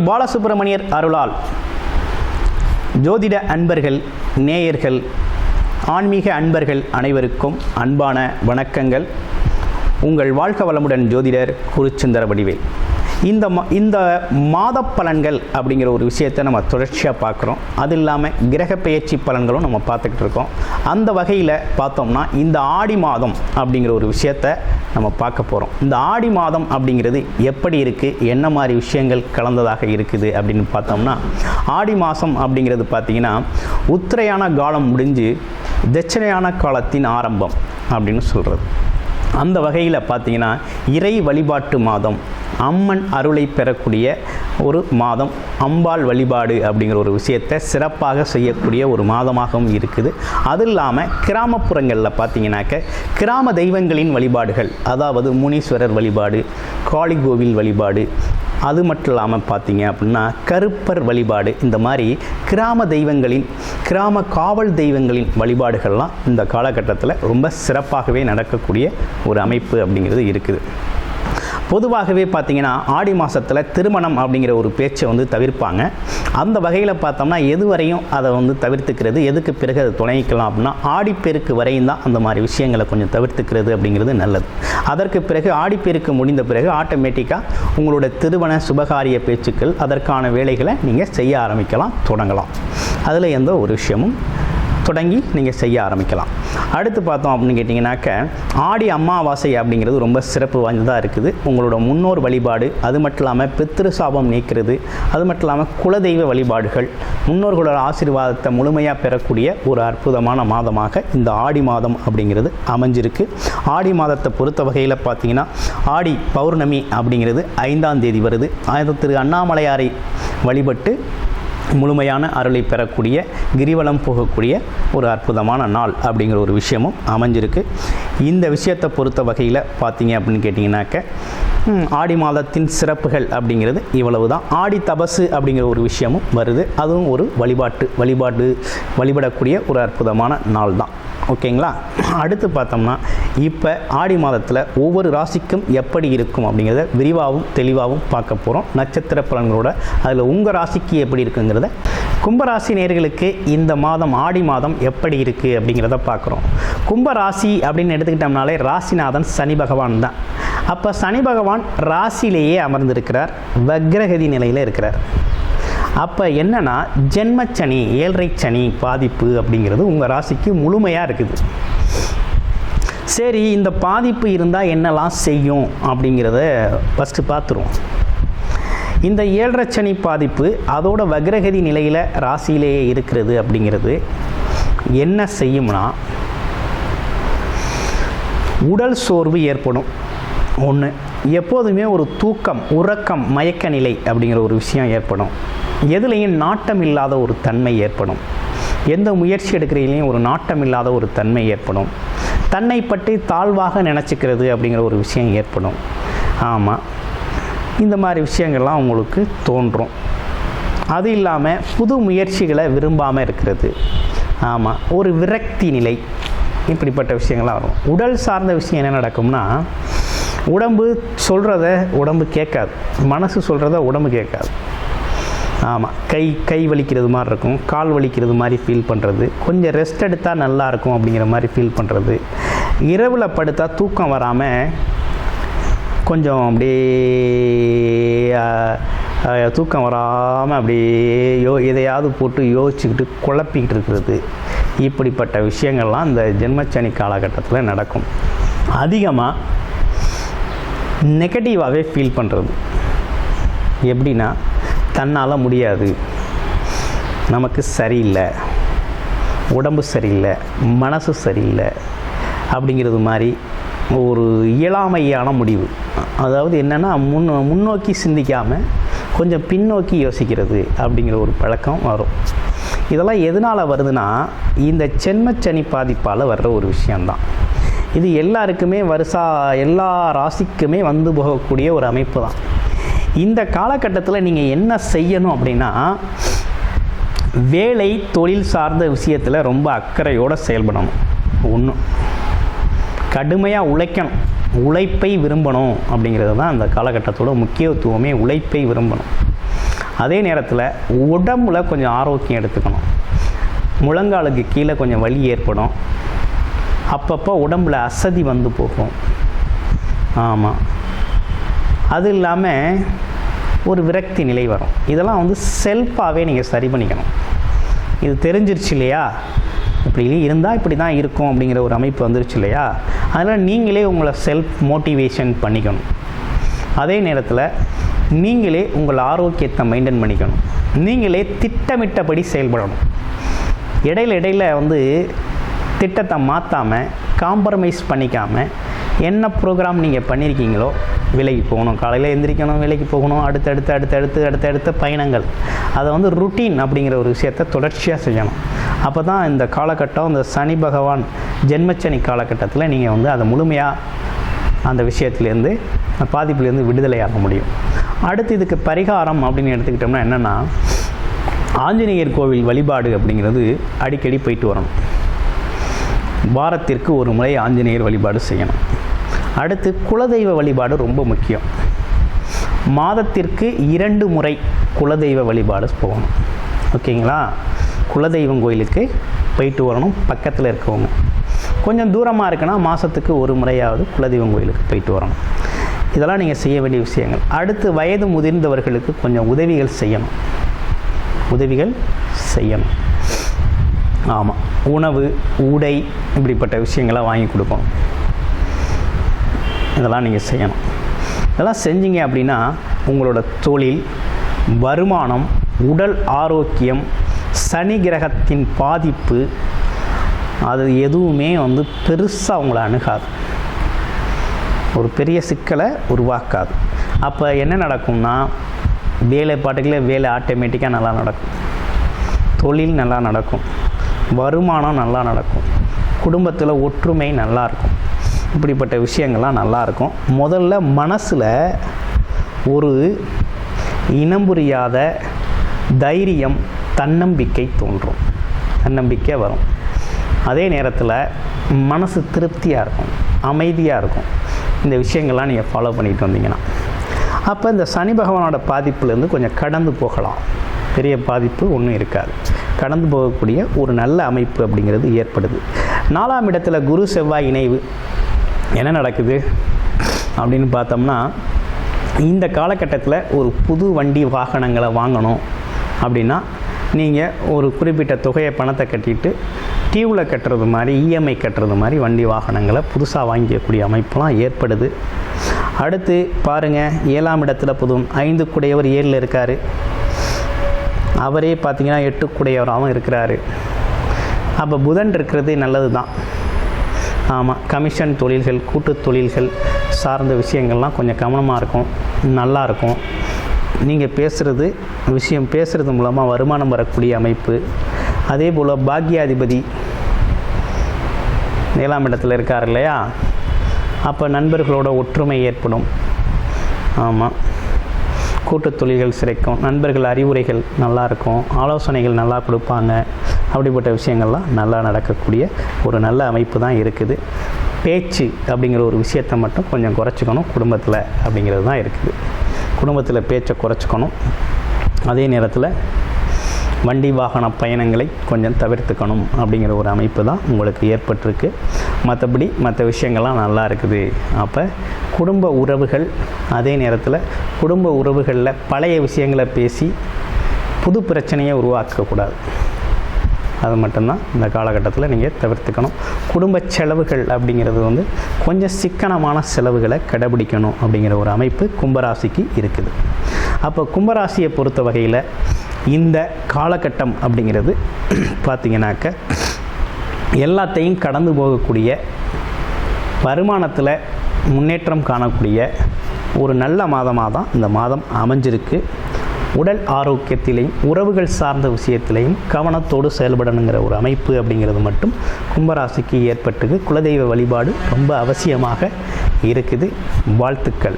பாலசுப்ரமணியர் அருளால் ஜோதிட அன்பர்கள், நேயர்கள், ஆன்மீக அன்பர்கள் அனைவருக்கும் அன்பான வணக்கங்கள். உங்கள் வாழ்க வளமுடன் ஜோதிடர் குருச்சந்திர வடிவேல். இந்த மாத பலன்கள் அப்படிங்கிற ஒரு விஷயத்தை நம்ம தொடர்ச்சியாக பார்க்குறோம். அது இல்லாமல் கிரக பெயர்ச்சி பலன்களும் நம்ம பார்த்துக்கிட்டு இருக்கோம். அந்த வகையில் பார்த்தோம்னா இந்த ஆடி மாதம் அப்படிங்கிற ஒரு விஷயத்தை நம்ம பார்க்க போகிறோம். இந்த ஆடி மாதம் அப்படிங்கிறது எப்படி இருக்குது, என்ன மாதிரி விஷயங்கள் கலந்ததாக இருக்குது அப்படின்னு பார்த்தோம்னா, ஆடி மாதம் அப்படிங்கிறது பார்த்திங்கன்னா உத்திரையான காலம் முடிஞ்சு தட்சிணையான காலத்தின் ஆரம்பம் அப்படின்னு சொல்கிறது. அந்த வகையில் பார்த்திங்கன்னா இறை வழிபாட்டு மாதம், அம்மன் அருளை பெறக்கூடிய ஒரு மாதம், அம்பாள் வழிபாடு அப்படிங்கிற ஒரு விஷயத்தை சிறப்பாக செய்யக்கூடிய ஒரு மாதமாகவும் இருக்குது. அது இல்லாமல் கிராமப்புறங்களில் பார்த்திங்கனாக்க கிராம தெய்வங்களின் வழிபாடுகள், அதாவது முனீஸ்வரர் வழிபாடு, காளி கோவில் வழிபாடு, அது மட்டும் இல்லாமல் பார்த்தீங்க அப்படின்னா கருப்பர் வழிபாடு, இந்த மாதிரி கிராம தெய்வங்களின், கிராம காவல் தெய்வங்களின் வழிபாடுகள்லாம் இந்த காலகட்டத்தில் ரொம்ப சிறப்பாகவே நடக்கக்கூடிய ஒரு அமைப்பு அப்படிங்கிறது இருக்குது. பொதுவாகவே பார்த்திங்கன்னா ஆடி மாதத்தில் திருமணம் அப்படிங்கிற ஒரு பேச்சை தவிர்ப்பாங்க. அந்த வகையில் பார்த்தோம்னா எது வரையும் அதை தவிர்த்துக்கிறது, எதுக்கு பிறகு அதை துணைக்கலாம் அப்படின்னா ஆடிப்பெருக்கு வரையும் தான் அந்த மாதிரி விஷயங்களை கொஞ்சம் தவிர்த்துக்கிறது அப்படிங்கிறது நல்லது. அதற்கு பிறகு ஆடிப்பெருக்கு முடிந்த பிறகு ஆட்டோமேட்டிக்காக உங்களோட திருமண சுபகாரிய பேச்சுக்கள், அதற்கான வேலைகளை நீங்கள் செய்ய ஆரம்பிக்கலாம், தொடங்கலாம். அதில் எந்த ஒரு விஷயமும் தொடங்கி நீங்கள் செய்ய ஆரம்பிக்கலாம். அடுத்து பார்த்தோம் அப்படின்னு கேட்டிங்கனாக்க ஆடி அமாவாசை அப்படிங்கிறது ரொம்ப சிறப்பு வாய்ந்ததாக இருக்குது. உங்களோட முன்னோர் வழிபாடு, அது மட்டும் இல்லாமல் பித்ரு சாபம் நீக்கிறது, அது மட்டும் இல்லாமல் குலதெய்வ வழிபாடுகள், முன்னோர்களோட ஆசீர்வாதத்தை முழுமையாக பெறக்கூடிய ஒரு அற்புதமான மாதமாக இந்த ஆடி மாதம் அப்படிங்கிறது அமைஞ்சிருக்கு. ஆடி மாதத்தை பொறுத்த வகையில் பார்த்திங்கன்னா ஆடி பௌர்ணமி அப்படிங்கிறது 5ஆம் தேதி வருது. திரு அண்ணாமலையாரை வழிபட்டு முழுமையான அருளை பெறக்கூடிய, கிரிவலம் போகக்கூடிய ஒரு அற்புதமான நாள் அப்படிங்கிற ஒரு விஷயமும் அமைஞ்சிருக்கு. இந்த விஷயத்தை பொறுத்த வகையில் பார்த்தீங்க அப்படின்னு கேட்டிங்கனாக்க ஆடி மாதத்தின் சிறப்புகள் அப்படிங்கிறது இவ்வளவு தான். ஆடி தபசு அப்படிங்கிற ஒரு விஷயமும் வருது. அதுவும் ஒரு வழிபடக்கூடிய ஒரு அற்புதமான நாள் தான். ஓகேங்களா? அடுத்து பார்த்தோம்னா இப்போ ஆடி மாதத்தில் ஒவ்வொரு ராசிக்கும் எப்படி இருக்கும் அப்படிங்கிறத விரிவாகவும் தெளிவாகவும் பார்க்க போகிறோம், நட்சத்திர பலன்களோட. அதில் உங்கள் ராசிக்கு எப்படி இருக்குங்கிறத, கும்பராசி நேயர்களுக்கு இந்த மாதம் ஆடி மாதம் எப்படி இருக்குது அப்படிங்கிறத பார்க்குறோம். கும்பராசி அப்படின்னு எடுத்துக்கிட்டோம்னாலே ராசிநாதன் சனி பகவான் தான். அப்போ சனி பகவான் ராசியிலேயே அமர்ந்திருக்கிறார், வக்ரகதி நிலையில் இருக்கிறார். அப்போ என்னென்னா ஜென்மச்சனி, 7.5 சனி பாதிப்பு அப்படிங்கிறது உங்கள் ராசிக்கு முழுமையாக இருக்குது. சரி, இந்த பாதிப்பு இருந்தால் என்னெல்லாம் செய்யும் அப்படிங்கிறத ஃபஸ்ட்டு பார்த்துருவோம். இந்த 7.5 சனி பாதிப்பு அதோட வக்ரகதி நிலையில் ராசியிலேயே இருக்கிறது அப்படிங்கிறது என்ன செய்யும்னா, உடல் சோர்வு ஏற்படும். ஒன்று, எப்போதுமே ஒரு தூக்கம், உறக்கம், மயக்க நிலை அப்படிங்கிற ஒரு விஷயம் ஏற்படும். எதுலேயும் நாட்டம் இல்லாத ஒரு தன்மை ஏற்படும். எந்த முயற்சி எடுக்கிறதுலையும் ஒரு நாட்டம் இல்லாத ஒரு தன்மை ஏற்படும். தன்னை பற்றி தாழ்வாக நினச்சிக்கிறது அப்படிங்கிற ஒரு விஷயம் ஏற்படும். ஆமாம், இந்த மாதிரி விஷயங்கள்லாம் உங்களுக்கு தோன்றும். அது இல்லாமல் புது முயற்சிகளை விரும்பாமல் இருக்கிறது. ஆமாம், ஒரு விரக்தி நிலை, இப்படிப்பட்ட விஷயங்கள்லாம் வரும். உடல் சார்ந்த விஷயம் என்ன நடக்கும்னா, உடம்பு சொல்கிறத உடம்பு கேட்காது, மனசு சொல்கிறத உடம்பு கேட்காது. ஆமாம், கை வலிக்கிறது மாதிரி இருக்கும், கால் வலிக்கிறது மாதிரி ஃபீல் பண்ணுறது, கொஞ்சம் ரெஸ்ட் எடுத்தால் நல்லாயிருக்கும் அப்படிங்கிற மாதிரி ஃபீல் பண்ணுறது, இரவில் படுத்தா தூக்கம் வராமல் கொஞ்சம் அப்படியே தூக்கம் வராமல் அப்படியே எதையாவது போட்டு யோசிச்சுக்கிட்டு குழப்பிக்கிட்டு இருக்கிறது, இப்படிப்பட்ட விஷயங்கள்லாம் இந்த ஜென்மச்சனி காலகட்டத்தில் நடக்கும். அதிகமாக நெகட்டிவாகவே ஃபீல் பண்ணுறது. எப்படின்னா, தன்னால் முடியாது, நமக்கு சரியில்லை, உடம்பு சரியில்லை, மனசு சரியில்லை அப்படிங்கிறது மாதிரி ஒரு இயலாமையான முடிவு. அதாவது என்னென்னா, முன்னோக்கி சிந்திக்காமல் கொஞ்சம் பின்னோக்கி யோசிக்கிறது அப்படிங்கிற ஒரு பழக்கம் வரும். இதெல்லாம் எதனால் வருதுன்னா, இந்த ஜென்மச்சனி பாதிப்பால் வர்ற ஒரு விஷயந்தான். இது எல்லாருக்குமே எல்லா ராசிக்குமே வந்து போகக்கூடிய ஒரு அமைப்பு தான். இந்த காலகட்டத்தில் நீங்கள் என்ன செய்யணும் அப்படின்னா, வேலை தொழில் சார்ந்த விஷயத்தில் ரொம்ப அக்கறையோடு செயல்படணும். ஒன்று, கடுமையாக உழைக்கணும், உழைப்பை விரும்பணும் அப்படிங்கிறது தான் அந்த காலகட்டத்தோட முக்கியத்துவமே. உழைப்பை விரும்பணும். அதே நேரத்தில் உடம்புல கொஞ்சம் ஆரோக்கியம் எடுத்துக்கணும். முழங்காலுக்கு கீழே கொஞ்சம் வலி ஏற்படும், அப்பப்போ உடம்புல அசதி வந்து போகும். ஆமாம், அது இல்லாமல் ஒரு விரக்தி நிலை வரும். இதெல்லாம் வந்து செல்ஃபாகவே நீங்கள் சரி பண்ணிக்கணும். இது தெரிஞ்சிருச்சு இல்லையா, இப்படி இருந்தால் இப்படி தான் இருக்கும் அப்படிங்கிற ஒரு அமைப்பு வந்துருச்சு இல்லையா, அதனால் நீங்களே உங்களை செல்ஃப் மோட்டிவேஷன் பண்ணிக்கணும். அதே நேரத்தில் நீங்களே உங்கள் ஆரோக்கியத்தை மெயின்டைன் பண்ணிக்கணும். நீங்களே திட்டமிட்டபடி செயல்படணும். இடையில வந்து திட்டத்தை மாற்றாமல், காம்ப்ரமைஸ் பண்ணிக்காமல், என்ன ப்ரோக்ராம் நீங்கள் பண்ணியிருக்கீங்களோ விலைக்கு போகணும், காலையில் எந்திரிக்கணும், விலைக்கு போகணும், அடுத்தடுத்த பயணங்கள், அதை வந்து ருட்டீன் அப்படிங்கிற ஒரு விஷயத்தை தொடர்ச்சியாக செய்யணும். அப்போ தான் இந்த காலகட்டம், இந்த சனி பகவான் ஜென்மச்சனி காலகட்டத்தில் நீங்கள் வந்து அதை முழுமையாக அந்த விஷயத்துலேருந்து, பாதிப்புலேருந்து விடுதலையாக முடியும். அடுத்து இதுக்கு பரிகாரம் அப்படின்னு எடுத்துக்கிட்டோம்னா என்னென்னா, ஆஞ்சநேயர் கோவில் வழிபாடு அப்படிங்கிறது அடிக்கடி போயிட்டு வரணும். வாரத்திற்கு ஒரு முறை ஆஞ்சநேயர் வழிபாடு செய்யணும். அடுத்து குலதெய்வ வழிபாடு ரொம்ப முக்கியம். மாதத்திற்கு 2 முறை குலதெய்வ வழிபாடு போகணும். ஓகேங்களா? குலதெய்வம் கோயிலுக்கு போயிட்டு வரணும். பக்கத்தில் இருக்கவங்க, கொஞ்சம் தூரமாக இருக்குன்னா மாதத்துக்கு 1 முறையாவது குலதெய்வம் கோயிலுக்கு போயிட்டு வரணும். இதெல்லாம் நீங்கள் செய்ய வேண்டிய விஷயங்கள். அடுத்து வயது முதிர்ந்தவர்களுக்கு கொஞ்சம் உதவிகள் செய்யணும். ஆமாம், உணவு, உடை, இப்படிப்பட்ட விஷயங்களை வாங்கி கொடுக்கணும். இதெல்லாம் நீங்கள் செய்யணும். இதெல்லாம் செஞ்சீங்க அப்படின்னா உங்களோட தொழில், வருமானம், உடல் ஆரோக்கியம், சனி கிரகத்தின் பாதிப்பு, அது எதுவுமே வந்து பெருசாக உங்களை அணுகாது, ஒரு பெரிய சிக்கலை உருவாக்காது. அப்போ என்ன நடக்கும்னா, வேலை ஆட்டோமேட்டிக்காக நல்லா நடக்கும், தொழில் நல்லா நடக்கும், வருமானம் நல்லா நடக்கும், குடும்பத்தில் ஒற்றுமை நல்லாயிருக்கும். இப்படிப்பட்ட விஷயங்கள்லாம் நல்லாயிருக்கும். முதல்ல மனசில் ஒரு இனம் புரியாத தைரியம், தன்னம்பிக்கை தோன்றும், தன்னம்பிக்கை வரும். அதே நேரத்தில் மனசு திருப்தியாக இருக்கும், அமைதியாக இருக்கும். இந்த விஷயங்கள்லாம் நீங்கள் ஃபாலோ பண்ணிட்டு வந்தீங்கன்னா அப்போ இந்த சனி பகவானோட பாதிப்புலேருந்து கொஞ்சம் கடந்து போகலாம். பெரிய பாதிப்பு ஒன்றும் இருக்காது, கடந்து போகக்கூடிய ஒரு நல்ல அமைப்பு அப்படிங்கிறது ஏற்படுது. 4ஆம் இடத்துல குரு செவ்வாய் இணைவு. என்ன நடக்குது அப்படின்னு பார்த்தோம்னா, இந்த காலகட்டத்தில் ஒரு புது வண்டி வாகனங்களை வாங்கணும் அப்படின்னா நீங்கள் ஒரு குறிப்பிட்ட தொகையை பணத்தை கட்டிட்டு டியூவில் கட்டுறது மாதிரி, இஎம்ஐ கட்டுறது மாதிரி வண்டி வாகனங்களை புதுசாக வாங்கிக்கக்கூடிய அமைப்பெலாம் ஏற்படுது. அடுத்து பாருங்கள், 7ஆம் இடத்துல புதும் 5 கூடையவர் 7ல் இருக்கார். அவரே பார்த்திங்கன்னா 8 கூடையவராகவும் இருக்கிறாரு. அப்போ புதன் இருக்கிறது நல்லது தான். ஆமாம், கமிஷன் தொழில்கள், கூட்டு தொழில்கள் சார்ந்த விஷயங்கள்லாம் கொஞ்சம் கவனமாக இருக்கும், நல்லாயிருக்கும். நீங்கள் பேசுகிறது மூலமாக வருமானம் வரக்கூடிய அமைப்பு. அதே போல் பாக்யாதிபதி 7ஆம் இடத்துல இருக்கார் இல்லையா, அப்போ நண்பர்களோட ஒற்றுமை ஏற்படும். ஆமாம், கூட்டுத் தொழில்கள் சிறைக்கும், நண்பர்கள் அறிவுரைகள் நல்லாயிருக்கும், ஆலோசனைகள் நல்லா கொடுப்பாங்க. அப்படிப்பட்ட விஷயங்கள்லாம் நல்லா நடக்கக்கூடிய ஒரு நல்ல அமைப்பு தான் இருக்குது. பேச்சு அப்படிங்கிற ஒரு விஷயத்தை மட்டும் கொஞ்சம் குறைச்சிக்கணும் குடும்பத்தில் அப்படிங்கிறது தான் இருக்குது. குடும்பத்தில் பேச்சை குறைச்சிக்கணும். அதே நேரத்தில் வண்டி வாகன பயணங்களை கொஞ்சம் தவிர்த்துக்கணும் அப்படிங்கிற ஒரு அமைப்பு தான் உங்களுக்கு ஏற்பட்டிருக்கு. மற்றபடி மற்ற விஷயங்கள்லாம் நல்லா இருக்குது. அப்போ குடும்ப உறவுகள், அதே நேரத்தில் குடும்ப உறவுகளில் பழைய விஷயங்களை பேசி புது பிரச்சனையை உருவாக்கக்கூடாது. அது மட்டும்தான் இந்த காலகட்டத்தில் நீங்கள் தவிர்த்துக்கணும். குடும்ப செலவுகள் அப்படிங்கிறது வந்து கொஞ்சம் சிக்கனமான செலவுகளை கடைபிடிக்கணும் அப்படிங்கிற ஒரு அமைப்பு கும்பராசிக்கு இருக்குது. அப்போ கும்பராசியை பொறுத்த வகையில் இந்த காலகட்டம் அப்படிங்கிறது பார்த்திங்கனாக்க எல்லாத்தையும் கடந்து போகக்கூடிய, வருமானத்தில் முன்னேற்றம் காணக்கூடிய ஒரு நல்ல மாதமாக தான் இந்த மாதம் அமைஞ்சிருக்கு. உடல் ஆரோக்கியத்திலையும் உறவுகள் சார்ந்த விஷயத்திலையும் கவனத்தோடு செயல்படணுங்கிற ஒரு அமைப்பு அப்படிங்கிறது மட்டும் கும்பராசிக்கு ஏற்பட்டுக்கு. குலதெய்வ வழிபாடு ரொம்ப அவசியமாக இருக்குது. வாழ்த்துக்கள்.